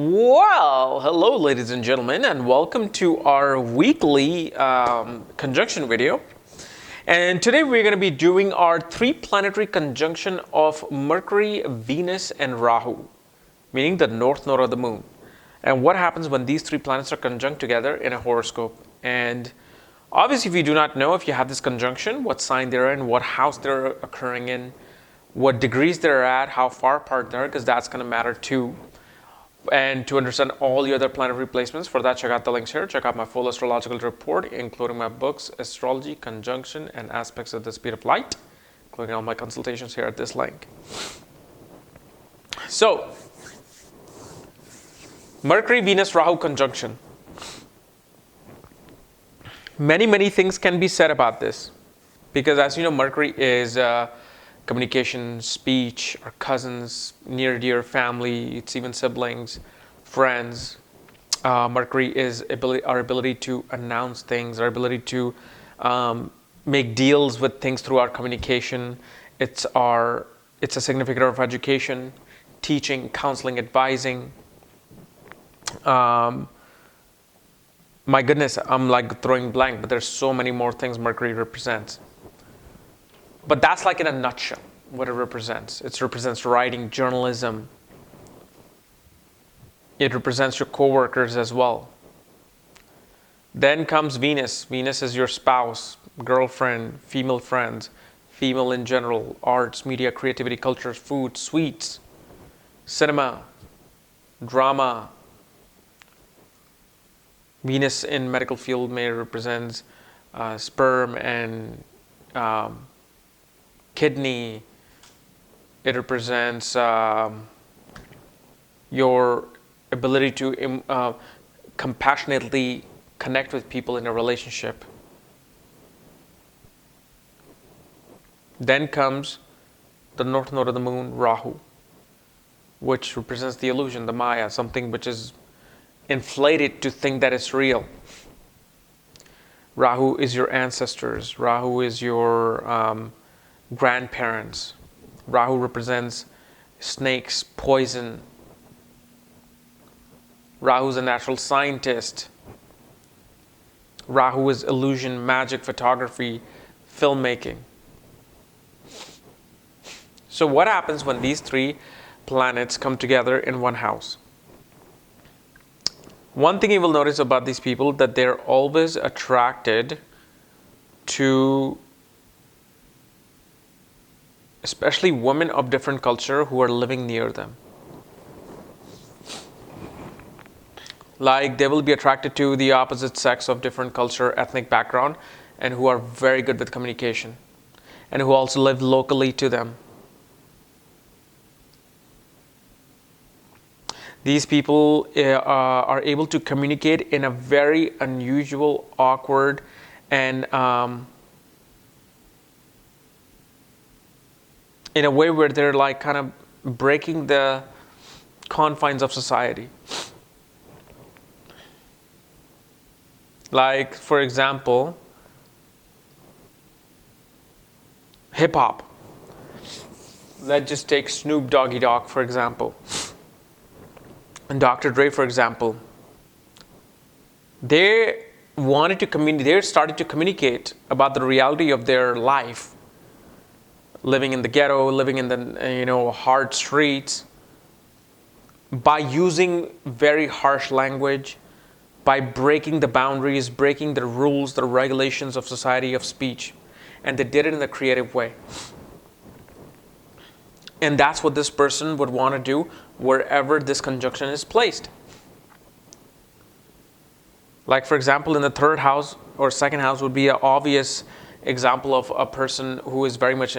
Well, hello ladies and gentlemen, and welcome to our weekly conjunction video. And today we're going to be doing our 3 planetary conjunction of Mercury, Venus, and Rahu, meaning the north node of the moon. And what happens when these 3 planets are conjunct together in a horoscope. And obviously, if you do not know, if you have this conjunction, what sign they're in, what house they're occurring in, what degrees they're at, how far apart they are, because that's going to matter too. And to understand all the other planetary placements, for that, check out the links here. Check out my full astrological report, including my books, Astrology, Conjunction, and Aspects of the Speed of Light, including all my consultations here at this link. So, Mercury, Venus, Rahu conjunction. Many things can be said about this. Because as you know, Mercury is communication, speech, our cousins, near dear family, it's even siblings, friends. Mercury is our ability to announce things, our ability to make deals with things through our communication. It's a significator of education, teaching, counseling, advising. My goodness, I'm like throwing blank, but there's so many more things Mercury represents. But that's like in a nutshell what it represents. It represents writing, journalism. It represents your co-workers as well. Then comes Venus. Venus is your spouse, girlfriend, female friends, female in general, arts, media, creativity, culture, food, sweets, cinema, drama. Venus in medical field may represent sperm and kidney. It represents your ability to compassionately connect with people in a relationship. Then comes the north node of the moon, Rahu, which represents the illusion, the Maya, something which is inflated to think that it's real. Rahu is your ancestors. Rahu is your grandparents. Rahu represents snakes, poison. Rahu is a natural scientist. Rahu is illusion, magic, photography, filmmaking. So what happens when these 3 planets come together in one house? One thing you will notice about these people, that they're always attracted to especially women of different culture who are living near them. Like they will be attracted to the opposite sex of different culture, ethnic background, and who are very good with communication, and who also live locally to them. These people are able to communicate in a very unusual, awkward, and in a way where they're like kind of breaking the confines of society. Like, for example, hip hop. Let's just take Snoop Doggy Dogg, for example. And Dr. Dre, for example, they started to communicate about the reality of their life, living in the ghetto, living in the hard streets, by using very harsh language, by breaking the boundaries, breaking the rules, the regulations of society of speech, and they did it in a creative way. And that's what this person would want to do wherever this conjunction is placed. Like, for example, in the 3rd house or 2nd house would be an obvious example of a person who is very much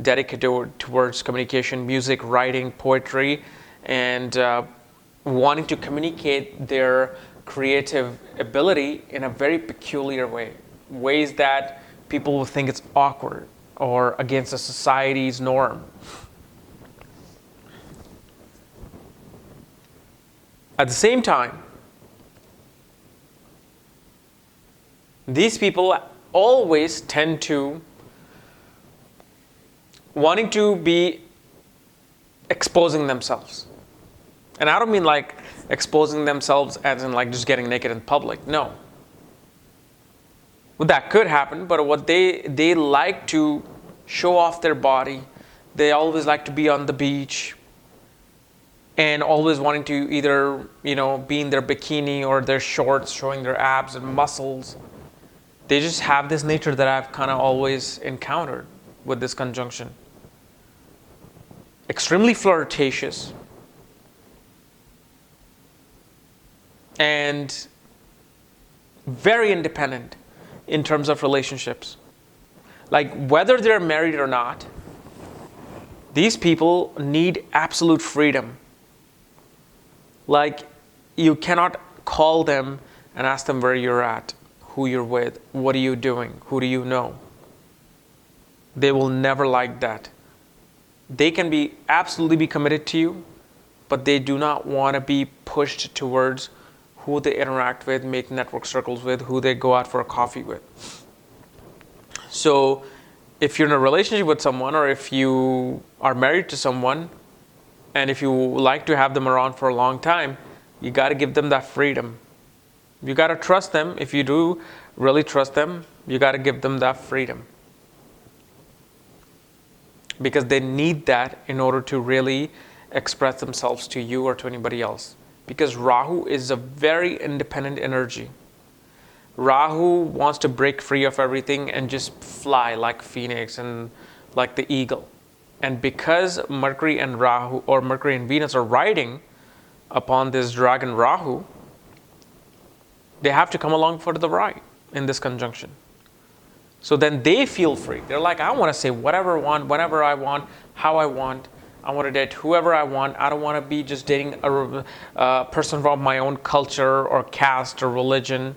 dedicated towards communication, music, writing, poetry, and wanting to communicate their creative ability in a very peculiar way. Ways that people will think it's awkward or against the society's norm. At the same time, these people always tend to wanting to be exposing themselves. And I don't mean like exposing themselves as in like just getting naked in public. No. Well, that could happen, but what they like to show off their body. They always like to be on the beach and always wanting to either, be in their bikini or their shorts, showing their abs and muscles. They just have this nature that I've kind of always encountered with this conjunction. Extremely flirtatious and very independent in terms of relationships. Like whether they're married or not, these people need absolute freedom. Like you cannot call them and ask them where you're at, who you're with, what are you doing, who do you know. They will never like that. They can be absolutely be committed to you, but they do not want to be pushed towards who they interact with, make network circles with, who they go out for a coffee with. So if you're in a relationship with someone, or if you are married to someone, and if you like to have them around for a long time, you got to give them that freedom. You got to trust them. If you do really trust them, you got to give them that freedom. Because they need that in order to really express themselves to you or to anybody else. Because Rahu is a very independent energy. Rahu wants to break free of everything and just fly like Phoenix and like the eagle. And because Mercury and Rahu, or Mercury and Venus, are riding upon this dragon Rahu, they have to come along for the ride in this conjunction. So then they feel free. They're like, I want to say whatever I want, whenever I want, how I want. I want to date whoever I want. I don't want to be just dating a person from my own culture or caste or religion.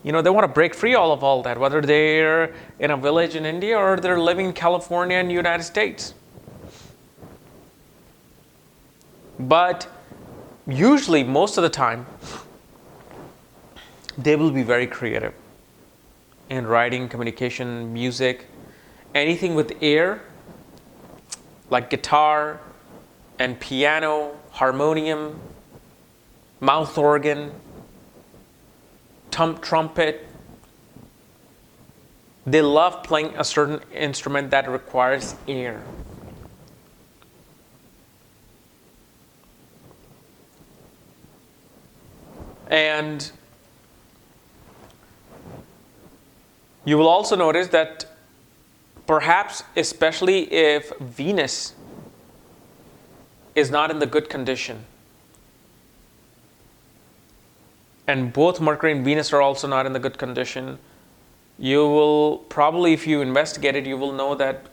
They want to break free of all that, whether they're in a village in India or they're living in California and the United States. But usually, most of the time, they will be very creative in writing, communication, music, anything with air, like guitar and piano, harmonium, mouth organ, trumpet. They love playing a certain instrument that requires air. And you will also notice that perhaps, especially if Venus is not in the good condition, and both Mercury and Venus are also not in the good condition, you will probably, if you investigate it, you will know that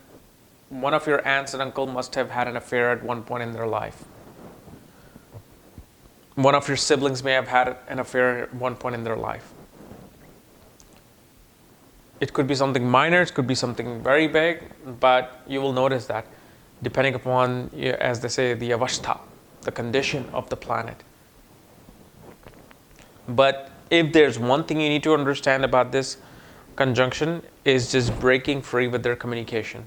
one of your aunts and uncle must have had an affair at one point in their life. One of your siblings may have had an affair at one point in their life. It could be something minor, it could be something very big, but you will notice that depending upon, as they say, the avastha, the condition of the planet. But if there's one thing you need to understand about this conjunction, is just breaking free with their communication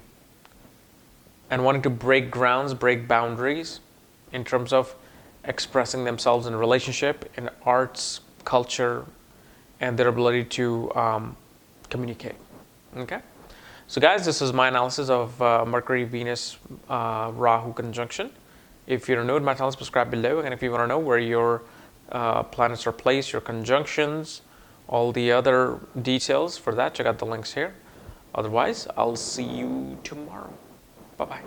and wanting to break grounds, break boundaries in terms of expressing themselves in a relationship, in arts, culture, and their ability to communicate. Okay? So guys, this is my analysis of Mercury, Venus, Rahu conjunction. If you don't know my channel, subscribe below. And if you want to know where your planets are placed, your conjunctions, all the other details for that, check out the links here. Otherwise, I'll see you tomorrow. Bye-bye.